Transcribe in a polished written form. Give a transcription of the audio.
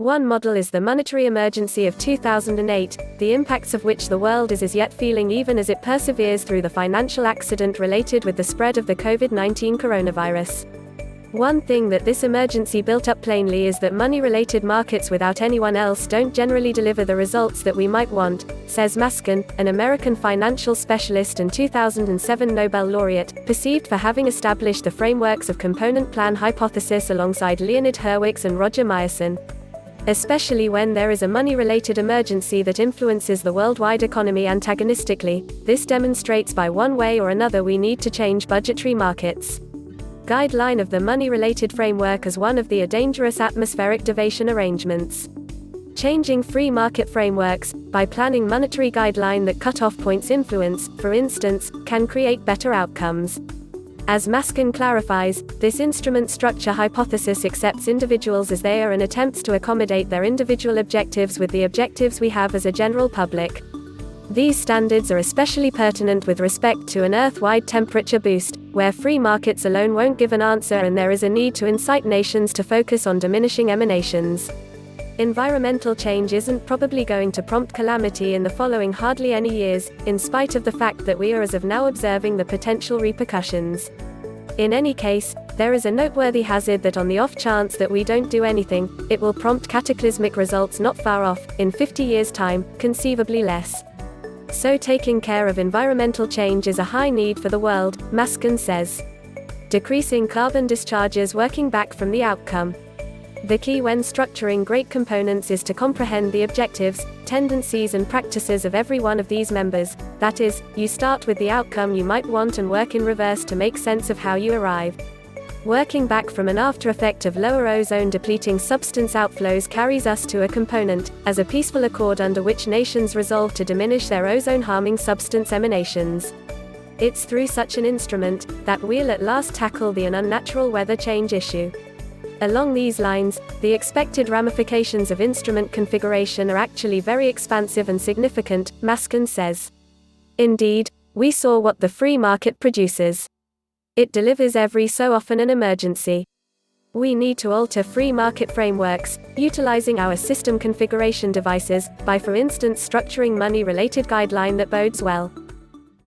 One model is the monetary emergency of 2008, the impacts of which the world is as yet feeling even as it perseveres through the financial accident related with the spread of the COVID-19 coronavirus. One thing that this emergency built up plainly is that money-related markets without anyone else don't generally deliver the results that we might want, says Maskin, an American financial specialist and 2007 Nobel laureate, perceived for having established the frameworks of component plan hypothesis alongside Leonid Hurwicz and Roger Myerson. Especially when there is a money-related emergency that influences the worldwide economy antagonistically, this demonstrates by one way or another we need to change budgetary markets. Guideline of the money-related framework as one of the dangerous atmospheric deviation arrangements. Changing free market frameworks, by planning monetary guideline that cutoff points influence, for instance, can create better outcomes. As Maskin clarifies, this instrument structure hypothesis accepts individuals as they are and attempts to accommodate their individual objectives with the objectives we have as a general public. These standards are especially pertinent with respect to an Earth-wide temperature boost, where free markets alone won't give an answer and there is a need to incite nations to focus on diminishing emanations. Environmental change isn't probably going to prompt calamity in the following hardly any years, in spite of the fact that we are as of now observing the potential repercussions. In any case, there is a noteworthy hazard that on the off chance that we don't do anything, it will prompt cataclysmic results not far off, in 50 years' time, conceivably less. So taking care of environmental change is a high need for the world, Maskin says. Decreasing carbon discharges working back from the outcome. The key when structuring great components is to comprehend the objectives, tendencies and practices of every one of these members, that is, you start with the outcome you might want and work in reverse to make sense of how you arrived. Working back from an after-effect of lower ozone depleting substance outflows carries us to a component, as a peaceful accord under which nations resolve to diminish their ozone-harming substance emanations. It's through such an instrument that we'll at last tackle the unnatural weather change issue. Along these lines, the expected ramifications of instrument configuration are actually very expansive and significant, Maskin says. Indeed, we saw what the free market produces. It delivers every so often an emergency. We need to alter free market frameworks, utilizing our system configuration devices, by for instance structuring money-related guideline that bodes well.